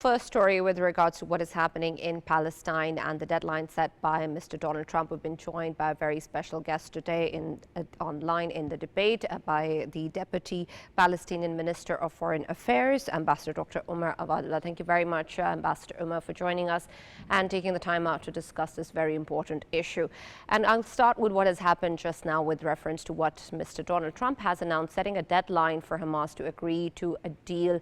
First story with regards to what is happening in Palestine and the deadline set by Mr. Donald Trump. We've been joined by a very special guest today online in the debate by the Deputy Palestinian Minister of Foreign Affairs, Ambassador Dr. Omar Awadallah. Thank you very much, Ambassador Omar, for joining us and taking the time out to discuss this very important issue. And I'll start with what has happened just now with reference to what Mr. Donald Trump has announced, setting a deadline for Hamas to agree to a deal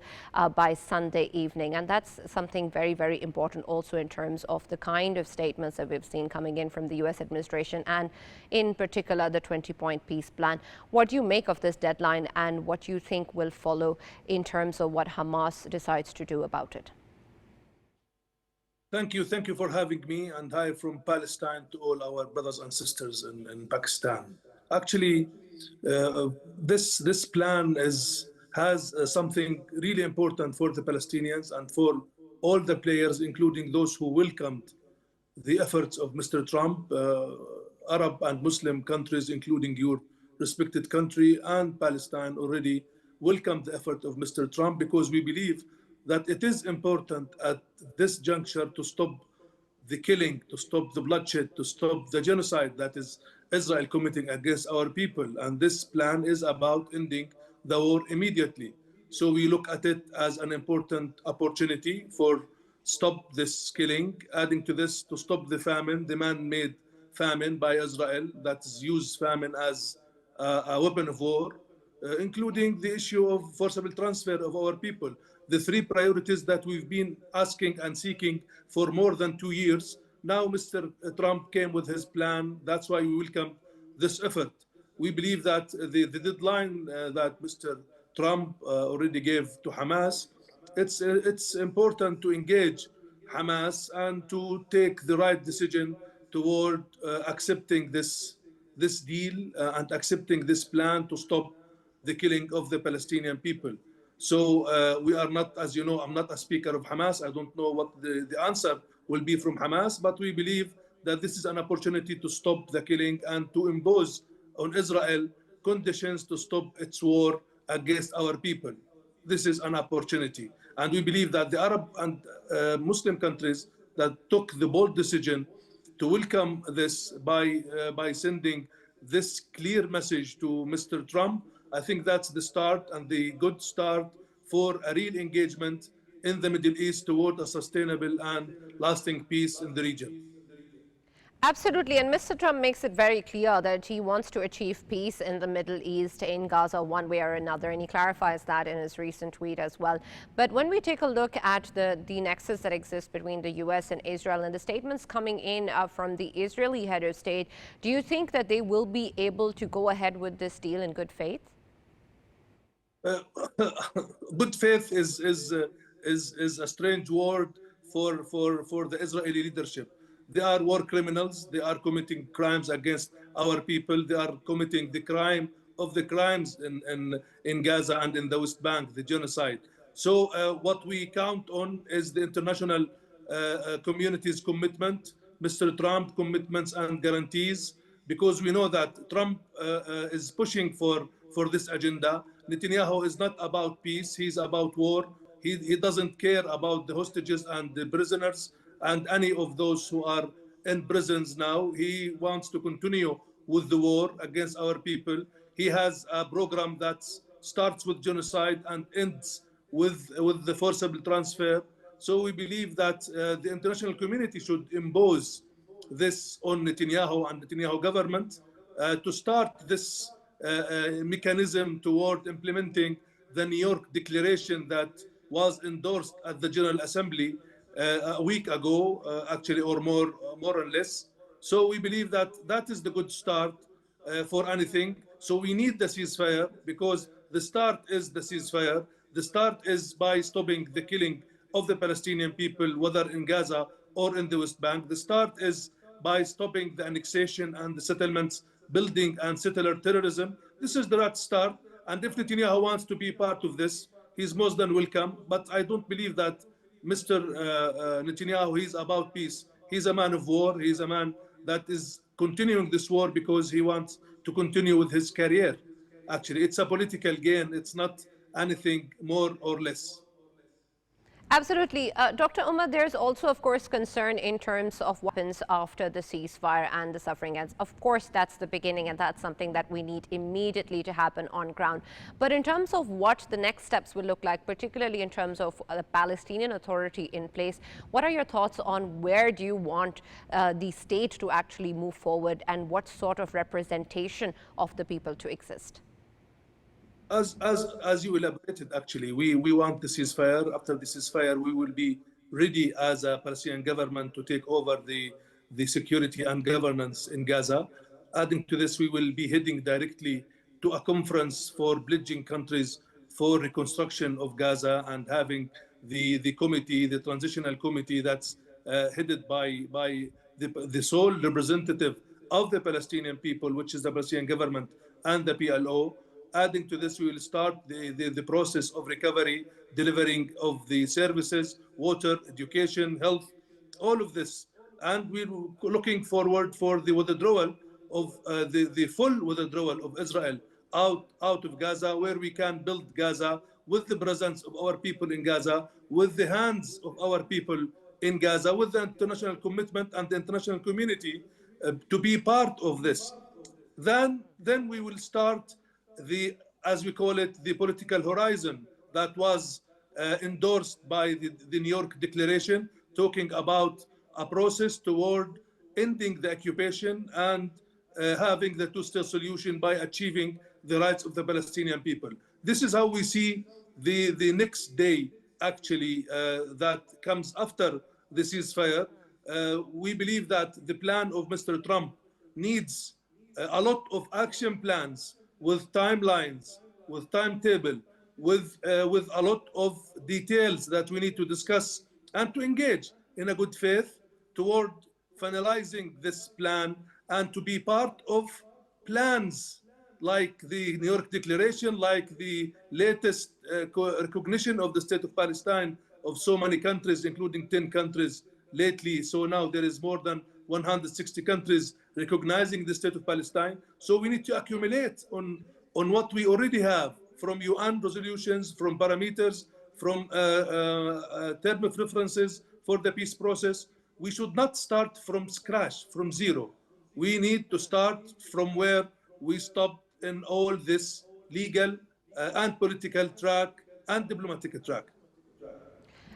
by Sunday evening. And that's something very, very important also in terms of the kind of statements that we've seen coming in from the U.S. administration and in particular the 20-point peace plan. What do you make of this deadline and what you think will follow in terms of what Hamas decides to do about it? Thank you. Thank you for having me, and hi from Palestine to all our brothers and sisters in Pakistan. Actually, this plan has something really important for the Palestinians and for all the players, including those who welcomed the efforts of Mr. Trump, Arab and Muslim countries, including your respected country and Palestine, already welcomed the effort of Mr. Trump, because we believe that it is important at this juncture to stop the killing, to stop the bloodshed, to stop the genocide that is Israel committing against our people. And this plan is about ending the war immediately. So we look at it as an important opportunity for stop this killing, adding to this to stop the famine, the man-made famine by Israel that is used famine as a weapon of war, including the issue of forcible transfer of our people. The three priorities that we've been asking and seeking for more than 2 years. Now Mr. Trump came with his plan. That's why we welcome this effort. We believe that the deadline that Mr. Trump already gave to Hamas, it's important to engage Hamas and to take the right decision toward accepting this deal and accepting this plan to stop the killing of the Palestinian people. So we are not, as you know, I'm not a speaker of Hamas. I don't know what the answer will be from Hamas, but we believe that this is an opportunity to stop the killing and to impose on Israel conditions to stop its war against our people. This is an opportunity. And we believe that the Arab and Muslim countries that took the bold decision to welcome this by sending this clear message to Mr. Trump, I think that's the start and the good start for a real engagement in the Middle East toward a sustainable and lasting peace in the region. Absolutely, and Mr. Trump makes it very clear that he wants to achieve peace in the Middle East, in Gaza, one way or another, and he clarifies that in his recent tweet as well. But when we take a look at the nexus that exists between the U.S. and Israel and the statements coming in from the Israeli head of state, do you think that they will be able to go ahead with this deal in good faith? Good faith is a strange word for the Israeli leadership. They are war criminals. They are committing crimes against our people. They are committing the crime of the crimes in Gaza and in the West Bank, the genocide. So what we count on is the international community's commitment, Mr. Trump commitments and guarantees, because we know that Trump is pushing for this agenda. Netanyahu is not about peace. He's about war. He doesn't care about the hostages and the prisoners and any of those who are in prisons now. He wants to continue with the war against our people. He has a program that starts with genocide and ends with the forcible transfer. So we believe that the international community should impose this on Netanyahu and Netanyahu government to start this mechanism toward implementing the New York Declaration that was endorsed at the General Assembly a week ago, actually, or more or less. So we believe that that is the good start for anything. So we need the ceasefire, because the start is the ceasefire. The start is by stopping the killing of the Palestinian people, whether in Gaza or in the West Bank. The start is by stopping the annexation and the settlements, building and settler terrorism. This is the right start. And if Netanyahu wants to be part of this, he's most than welcome. But I don't believe that Mr. Netanyahu, he's about peace. He's a man of war. He's a man that is continuing this war because he wants to continue with his career. Actually, it's a political gain. It's not anything more or less. Absolutely. Dr. Umar, there's also, of course, concern in terms of what happens after the ceasefire and the suffering ends. Of course, that's the beginning, and that's something that we need immediately to happen on ground. But in terms of what the next steps will look like, particularly in terms of the Palestinian Authority in place, what are your thoughts on where do you want the state to actually move forward, and what sort of representation of the people to exist? As you elaborated, actually, we want the ceasefire. After the ceasefire, we will be ready as a Palestinian government to take over the security and governance in Gaza. Adding to this, we will be heading directly to a conference for pledging countries for reconstruction of Gaza, and having the committee, the transitional committee, that's headed by the sole representative of the Palestinian people, which is the Palestinian government and the PLO. Adding to this, we will start the process of recovery, delivering of the services, water, education, health, all of this. And we're looking forward for the withdrawal of the full withdrawal of Israel out of Gaza, where we can build Gaza with the presence of our people in Gaza, with the hands of our people in Gaza, with the international commitment and the international community to be part of this. Then we will start the, as we call it, the political horizon that was endorsed by the New York Declaration, talking about a process toward ending the occupation and having the two-state solution by achieving the rights of the Palestinian people. This is how we see the next day, actually, that comes after the ceasefire. We believe that the plan of Mr. Trump needs a lot of action plans with timelines, with timetable, with a lot of details that we need to discuss and to engage in a good faith toward finalizing this plan, and to be part of plans like the New York Declaration, like the latest recognition of the State of Palestine of so many countries, including 10 countries lately. So now there is more than 160 countries recognizing the State of Palestine. So we need to accumulate on what we already have from UN resolutions, from parameters, from term of references for the peace process. We should not start from scratch, from zero. We need to start from where we stopped in all this legal and political track and diplomatic track.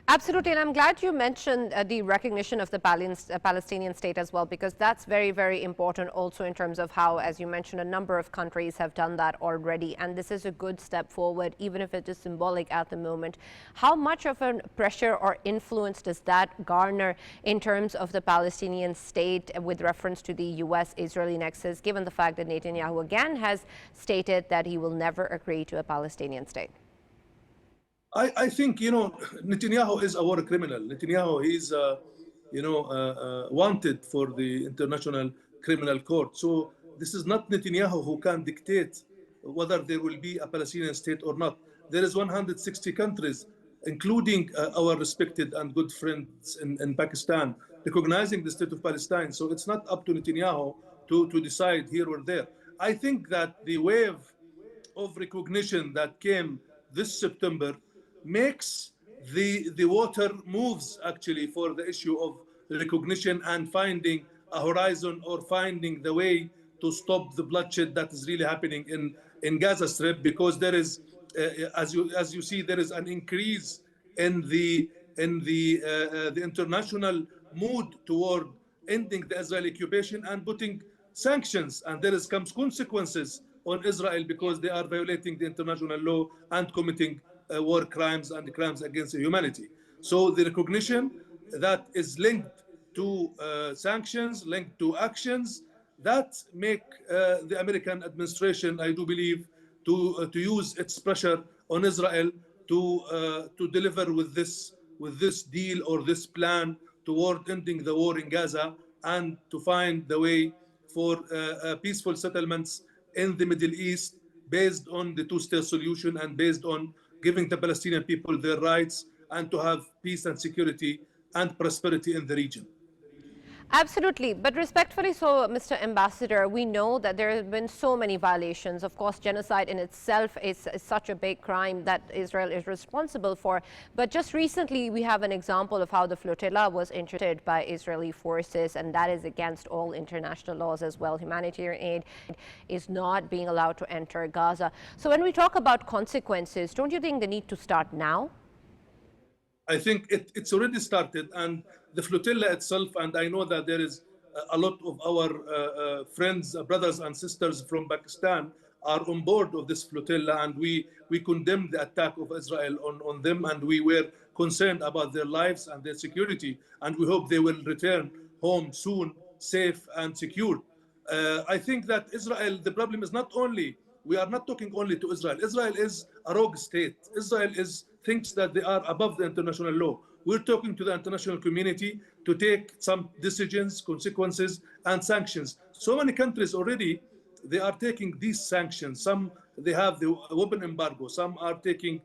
Absolutely, and I'm glad you mentioned the recognition of the Palestinian state as well, because that's very, very important also in terms of how, as you mentioned, a number of countries have done that already, and this is a good step forward, even if it is symbolic at the moment. How much of a pressure or influence does that garner in terms of the Palestinian state with reference to the US-Israeli nexus, given the fact that Netanyahu again has stated that he will never agree to a Palestinian state? I think, Netanyahu is a war criminal. Netanyahu, he's, wanted for the International Criminal Court. So this is not Netanyahu who can dictate whether there will be a Palestinian state or not. There is 160 countries, including our respected and good friends in Pakistan, recognizing the State of Palestine. So it's not up to Netanyahu to decide here or there. I think that the wave of recognition that came this September makes the water moves, actually, for the issue of recognition and finding a horizon, or finding the way to stop the bloodshed that is really happening in Gaza Strip, because there is, as you see, there is an increase in the international mood toward ending the Israeli occupation and putting sanctions, and there comes consequences on Israel because they are violating the international law and committing war crimes and crimes against humanity. So the recognition that is linked to sanctions, linked to actions, that make the American administration, I do believe, to use its pressure on Israel to deliver with this deal or this plan toward ending the war in Gaza, and to find the way for peaceful settlements in the Middle East based on the two-state solution and based on giving the Palestinian people their rights, and to have peace and security and prosperity in the region. Absolutely, but respectfully so, Mr. Ambassador, we know that there have been so many violations. Of course, genocide in itself is such a big crime that Israel is responsible for. But just recently, we have an example of how the flotilla was intercepted by Israeli forces, and that is against all international laws as well. Humanitarian aid is not being allowed to enter Gaza. So when we talk about consequences, don't you think they need to start now? I think it's already started, and the flotilla itself, and I know that there is a lot of our friends, brothers and sisters from Pakistan are on board of this flotilla, and we condemn the attack of Israel on them, and we were concerned about their lives and their security, and we hope they will return home soon, safe and secure. I think that Israel, the problem is not only, we are not talking only to Israel. Israel is a rogue state. Israel thinks that they are above the international law. We're talking to the international community to take some decisions, consequences, and sanctions. So many countries already, they are taking these sanctions. Some, they have the weapon embargo. Some are taking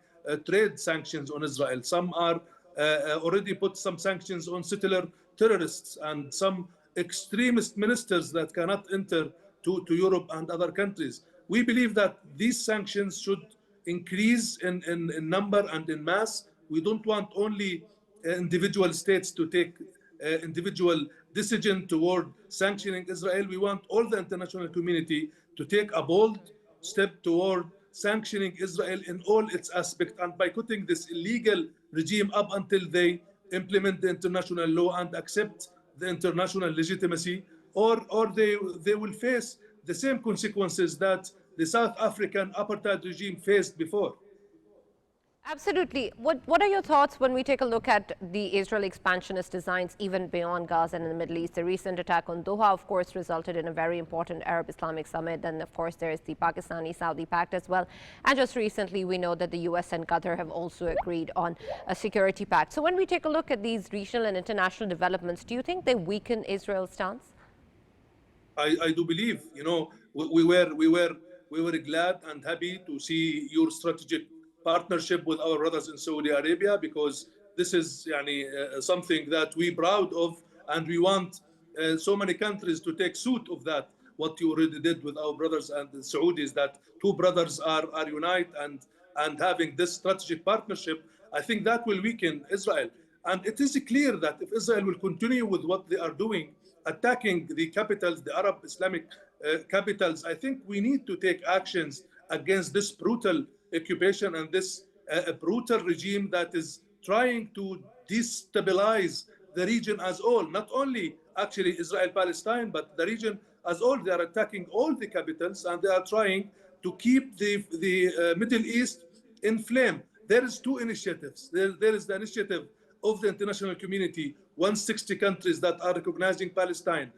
trade sanctions on Israel. Some are already put some sanctions on settler terrorists and some extremist ministers that cannot enter to Europe and other countries. We believe that these sanctions should increase in number and in mass. We don't want only individual states to take individual decision toward sanctioning Israel. We want all the international community to take a bold step toward sanctioning Israel in all its aspects and by putting this illegal regime up until they implement the international law and accept the international legitimacy, or they will face the same consequences that the South African apartheid regime faced before. Absolutely. What are your thoughts when we take a look at the Israel expansionist designs even beyond Gaza and in the Middle East? The recent attack on Doha, of course, resulted in a very important Arab Islamic summit. Then, of course, there is the Pakistani-Saudi pact as well. And just recently, we know that the U.S. and Qatar have also agreed on a security pact. So when we take a look at these regional and international developments, do you think they weaken Israel's stance? I do believe, we were glad and happy to see your strategic partnership with our brothers in Saudi Arabia, because this is something that we proud of, and we want so many countries to take suit of that. What you already did with our brothers and the Saudis, that two brothers are unite and having this strategic partnership, I think that will weaken Israel. And it is clear that if Israel will continue with what they are doing, attacking the capitals, the Arab Islamic capitals, I think we need to take actions against this brutal occupation and this brutal regime that is trying to destabilize the region as all, not only actually Israel-Palestine, but the region as all. They are attacking all the capitals, and they are trying to keep the Middle East in flame. There is two initiatives. There is the initiative of the international community, 160 countries that are recognizing Palestine,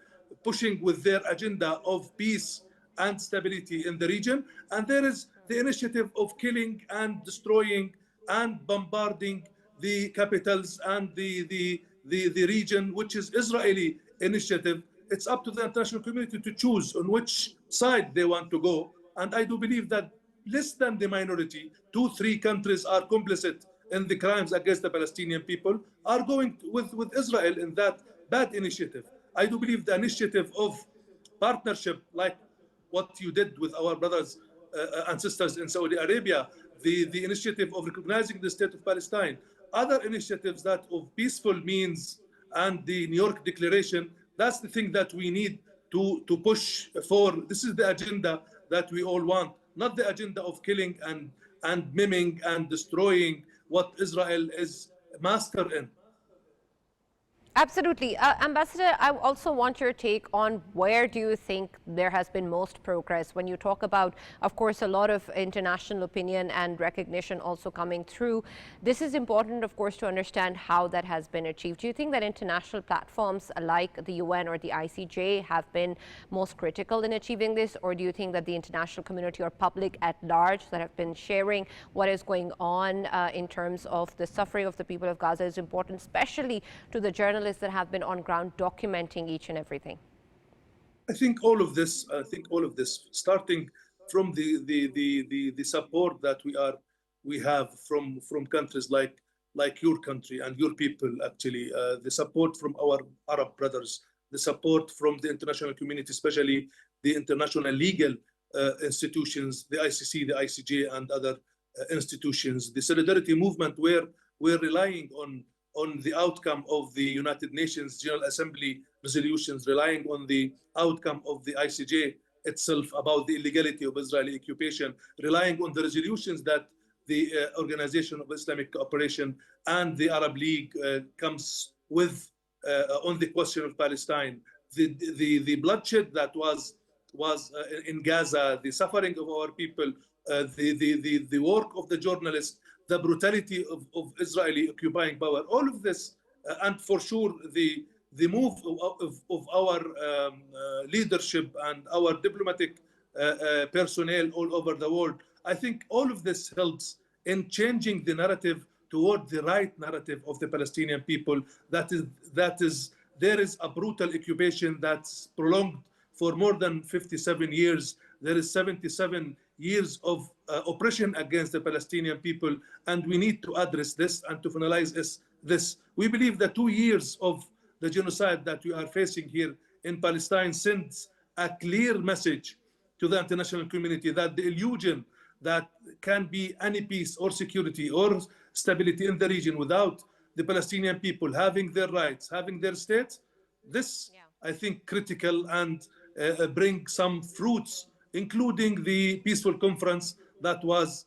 pushing with their agenda of peace and stability in the region. And there is the initiative of killing and destroying and bombarding the capitals and the region, which is Israeli initiative. It's up to the international community to choose on which side they want to go. And I do believe that less than the minority, 2-3 countries are complicit in the crimes against the Palestinian people, are going with Israel in that bad initiative. I do believe the initiative of partnership, like what you did with our brothers and sisters in Saudi Arabia, the initiative of recognizing the state of Palestine, other initiatives that of peaceful means, and the New York Declaration, that's the thing that we need to push for. This is the agenda that we all want, not the agenda of killing and miming and destroying what Israel is master in. Absolutely. Ambassador, I also want your take on where do you think there has been most progress when you talk about, of course, a lot of international opinion and recognition also coming through. This is important, of course, to understand how that has been achieved. Do you think that international platforms like the UN or the ICJ have been most critical in achieving this? Or do you think that the international community or public at large that have been sharing what is going on in terms of the suffering of the people of Gaza is important, especially to the journalists that have been on ground documenting each and everything? I think all of this, starting from the support that we have from countries like your country and your people, actually, the support from our Arab brothers the support from the international community, especially the international legal institutions, the ICC, the ICJ, and other institutions. The solidarity movement, where we're relying on the outcome of the United Nations General Assembly resolutions, relying on the outcome of the ICJ itself about the illegality of Israeli occupation, relying on the resolutions that the Organization of Islamic Cooperation and the Arab League comes with on the question of Palestine. The bloodshed that was in Gaza, the suffering of our people, the work of the journalists, the brutality of Israeli occupying power, all of this, and for sure the move of our leadership and our diplomatic personnel all over the world. I think all of this helps in changing the narrative toward the right narrative of the Palestinian people. That is there is a brutal occupation that's prolonged for more than 57 years. There is 77 years of oppression against the Palestinian people, and we need to address this and to finalize this. We believe that 2 years of the genocide that we are facing here in Palestine sends a clear message to the international community that the illusion that can be any peace or security or stability in the region without the Palestinian people having their rights, having their state, this, I think, critical and bring some fruits, including the peaceful conference that was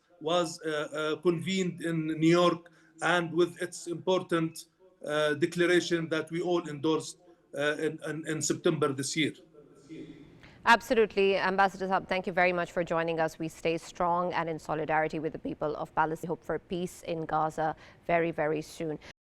convened in New York, and with its important declaration that we all endorsed in September this year. Absolutely. Ambassador Saab, thank you very much for joining us. We stay strong and in solidarity with the people of Palestine. We hope for peace in Gaza very, very soon.